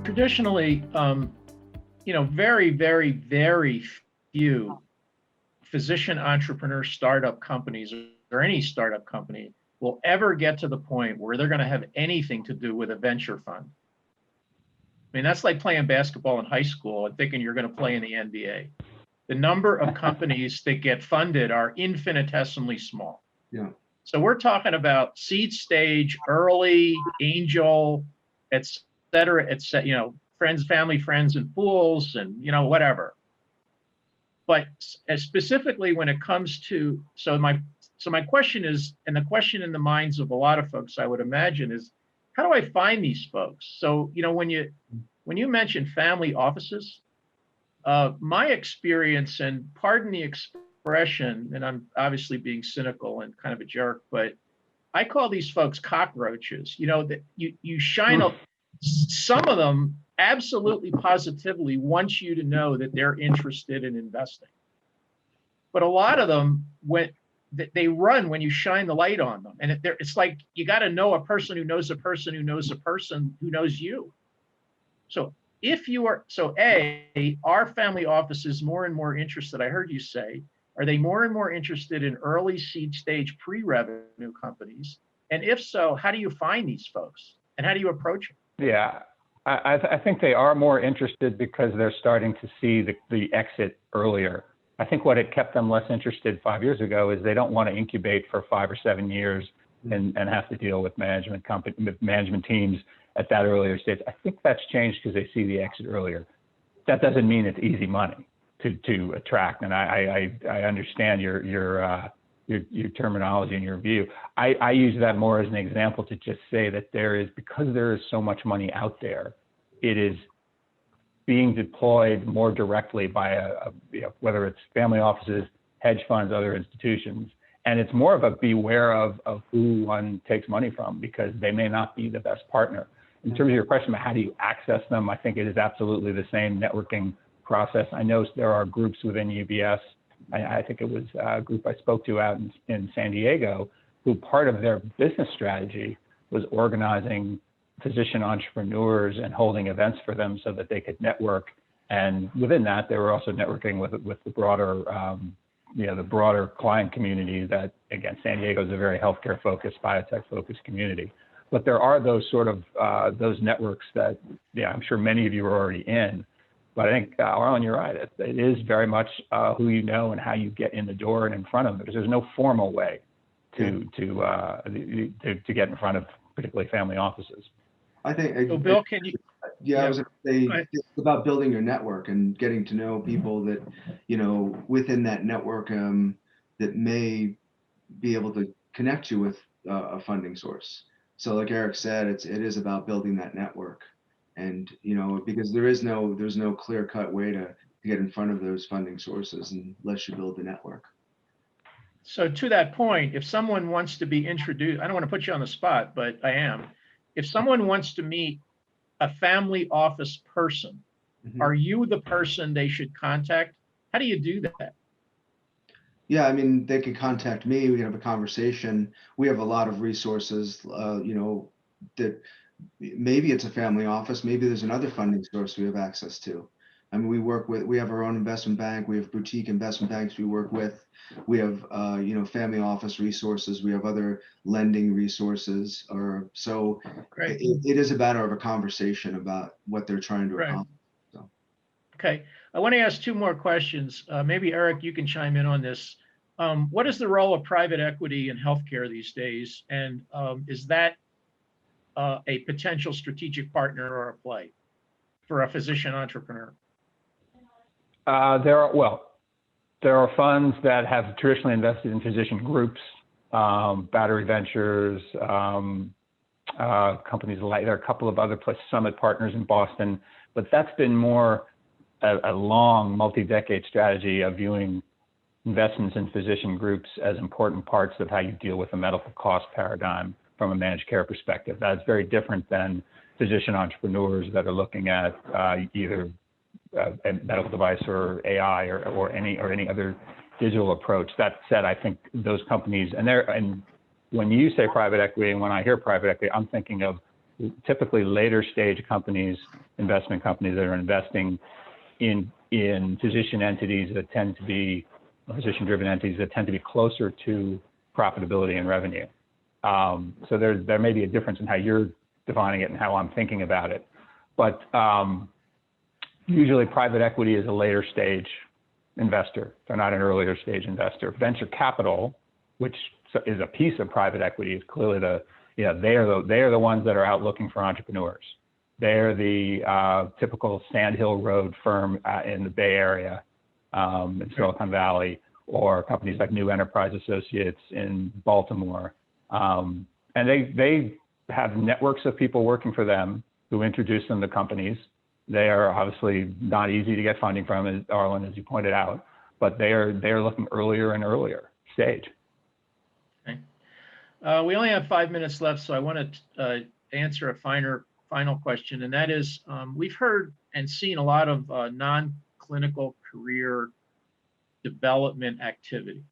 traditionally, very, very, very few physician entrepreneur startup companies or any startup company will ever get to the point where they're going to have anything to do with a venture fund. I mean, that's like playing basketball in high school and thinking you're going to play in the NBA. The number of companies that get funded are infinitesimally small. Yeah. So we're talking about seed stage, early, angel, et cetera, friends, family, friends, and fools, and whatever. But specifically when it comes to, so my question is, and the question in the minds of a lot of folks, I would imagine, is how do I find these folks? So, when you mention family offices, my experience, and pardon the expression, and I'm obviously being cynical and kind of a jerk, but I call these folks cockroaches. That you shine up. Some of them absolutely positively want you to know that they're interested in investing. But a lot of them, they run when you shine the light on them. And it's like you got to know a person who knows a person who knows a person who knows you. So are family offices more and more interested? I heard you say, are they more and more interested in early seed stage pre-revenue companies? And if so, how do you find these folks and how do you approach them? Yeah, I think they are more interested because they're starting to see the exit earlier. I think what had kept them less interested 5 years ago is they don't want to incubate for 5 or 7 years and have to deal with management teams at that earlier stage. I think that's changed because they see the exit earlier. That doesn't mean it's easy money to attract, and I understand your terminology and your view. I use that more as an example to just say that because there is so much money out there, it is being deployed more directly by whether it's family offices, hedge funds, other institutions. And it's more of a beware of who one takes money from, because they may not be the best partner. In terms of your question about how do you access them, I think it is absolutely the same networking process. I know there are groups within UBS. I think it was a group I spoke to out in San Diego, who part of their business strategy was organizing physician entrepreneurs and holding events for them so that they could network. And within that, they were also networking with the broader, the broader client community that, again, San Diego is a very healthcare focused, biotech focused community. But there are those sort of, those networks that, I'm sure many of you are already in. But I think, Arlen, you're right. It is very much who you know and how you get in the door and in front of them, because there's no formal way to get in front of particularly family offices. I think. So Bill, can you? Yeah, I was going to say it's about building your network and getting to know people that, within that network that may be able to connect you with a funding source. So like Eric said, it is about building that network. And, because there's no clear cut way to get in front of those funding sources unless you build the network. So to that point, if someone wants to be introduced, I don't want to put you on the spot, but I am. If someone wants to meet a family office person, are you the person they should contact? How do you do that? Yeah, I mean, they could contact me. We can have a conversation. We have a lot of resources, that maybe it's a family office, maybe there's another funding source we have access to. I mean, we have our own investment bank. We have boutique investment banks we work with. We have, family office resources. We have other lending resources. So it is a matter of a conversation about what they're trying to accomplish. So. Okay, I want to ask two more questions. Maybe Eric, you can chime in on this. What is the role of private equity in healthcare these days? And is that a potential strategic partner or a play for a physician entrepreneur? There are funds that have traditionally invested in physician groups, Battery Ventures, companies like, there are a couple of other places, Summit Partners in Boston, but that's been more a long multi-decade strategy of viewing investments in physician groups as important parts of how you deal with the medical cost paradigm from a managed care perspective. That's very different than physician entrepreneurs that are looking at either a medical device or AI or any other digital approach. That said, I think those companies, and when you say private equity and when I hear private equity, I'm thinking of typically later stage companies investment companies that are investing in physician entities that tend to be physician-driven entities that tend to be closer to profitability and revenue. So there may be a difference in how you're defining it and how I'm thinking about it, but usually private equity is a later stage investor. They're not an earlier stage investor. Venture capital, which is a piece of private equity, is clearly they are the ones that are out looking for entrepreneurs. They're the typical Sand Hill Road firm in the Bay Area, in Silicon Valley, or companies like New Enterprise Associates in Baltimore. And they have networks of people working for them who introduce them to companies. They are obviously not easy to get funding from, Arlen, as you pointed out, but they are looking earlier and earlier stage. Okay. We only have 5 minutes left, so I want to answer a final question, and that is, we've heard and seen a lot of non-clinical career development activity.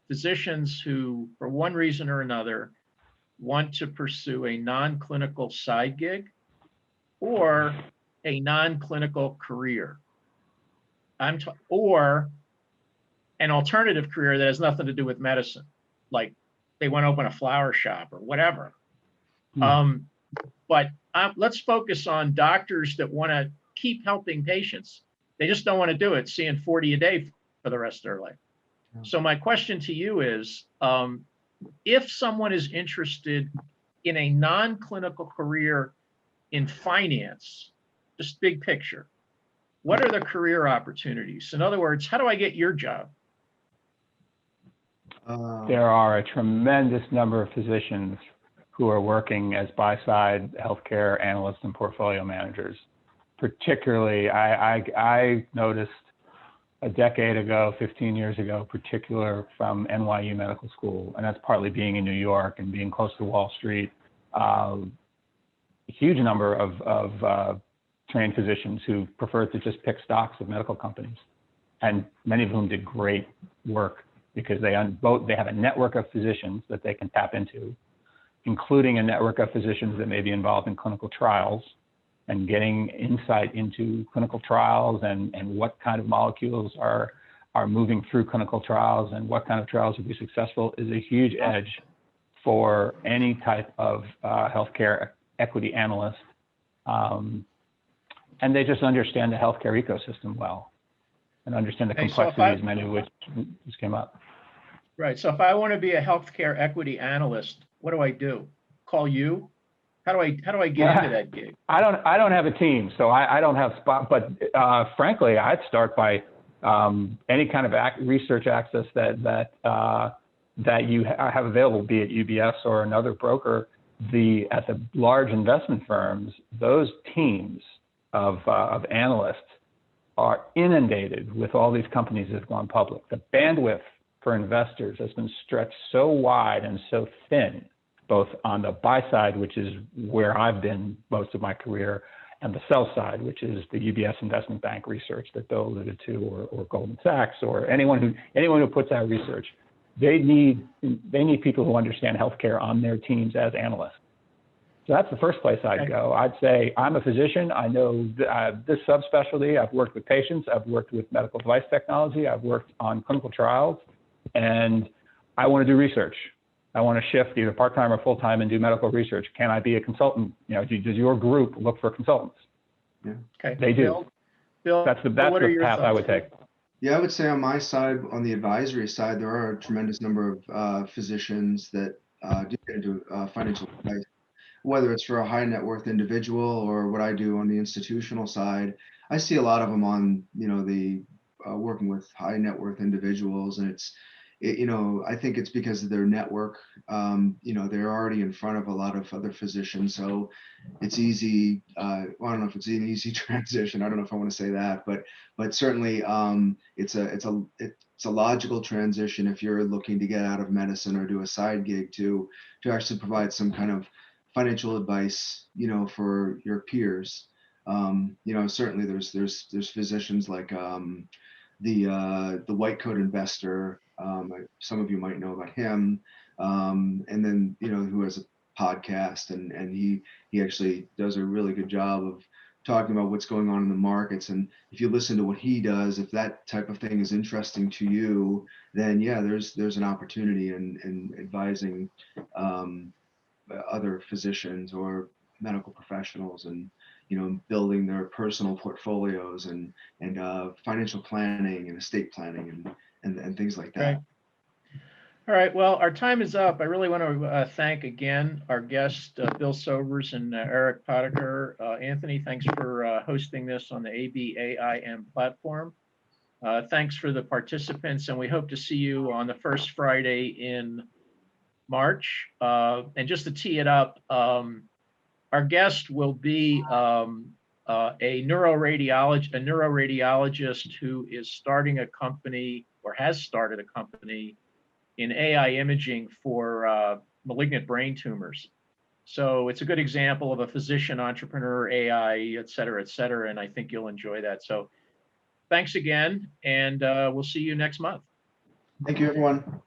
Physicians who, for one reason or another, want to pursue a non-clinical side gig or a non-clinical career, or an alternative career that has nothing to do with medicine, like they want to open a flower shop or whatever. But let's focus on doctors that want to keep helping patients. They just don't want to do it, seeing 40 a day for the rest of their life. So my question to you is, if someone is interested in a non-clinical career in finance, just big picture, what are the career opportunities? In other words, how do I get your job? There are a tremendous number of physicians who are working as buy-side healthcare analysts and portfolio managers. Particularly, I noticed a decade ago, 15 years ago, particular from NYU Medical School, and that's partly being in New York and being close to Wall Street. A huge number of trained physicians who preferred to just pick stocks of medical companies, and many of whom did great work because they have a network of physicians that they can tap into, including a network of physicians that may be involved in clinical trials and getting insight into clinical trials and what kind of molecules are moving through clinical trials and what kind of trials will be successful is a huge edge for any type of healthcare equity analyst. And they just understand the healthcare ecosystem well and understand the complexities, many of which just came up. Right. So if I want to be a healthcare equity analyst, what do I do? Call you? How do I get into that gig? I don't have a team, so I don't have spot. But frankly, I'd start by any kind of research access that you have available, be it UBS or another broker. At the large investment firms, those teams of analysts are inundated with all these companies that have gone public. The bandwidth for investors has been stretched so wide and so thin, both on the buy side, which is where I've been most of my career, and the sell side, which is the UBS investment bank research that Bill alluded to, or Goldman Sachs, or anyone who puts out research. They need people who understand healthcare on their teams as analysts. So that's the first place I'd go. I'd say, I'm a physician. I know this subspecialty. I've worked with patients. I've worked with medical device technology. I've worked on clinical trials, and I want to do research. I want to shift either part-time or full-time and do medical research. Can I be a consultant? Does your group look for consultants? Yeah. Okay. They do. Bill, that's the path I would take. Yeah, I would say on my side, on the advisory side, there are a tremendous number of physicians that do get into financial advice, whether it's for a high net worth individual or what I do on the institutional side. I see a lot of them on, the working with high net worth individuals, and I think it's because of their network. They're already in front of a lot of other physicians, so it's easy. I don't know if it's an easy transition. I don't know if I want to say that, but certainly it's a logical transition if you're looking to get out of medicine or do a side gig to actually provide some kind of financial advice, for your peers. Certainly there's physicians like the white coat investor. Some of you might know about him, and then who has a podcast, and he actually does a really good job talking about what's going on in the markets. And if you listen to what he does, if that type of thing is interesting to you, then yeah, there's an opportunity in advising other physicians or medical professionals, and building their personal portfolios and financial planning and estate planning and things like that. Right. All right, well, our time is up. I really want to thank again our guests, Bill Sobers and Eric Potiker. Anthony, thanks for hosting this on the ABAIM platform. Thanks for the participants, and we hope to see you on the first Friday in March. And just to tee it up, our guest will be a neuroradiologist who is starting a company, or has started a company, in AI imaging for malignant brain tumors. So it's a good example of a physician, entrepreneur, AI, et cetera, and I think you'll enjoy that. So thanks again, and we'll see you next month. Thank you, everyone.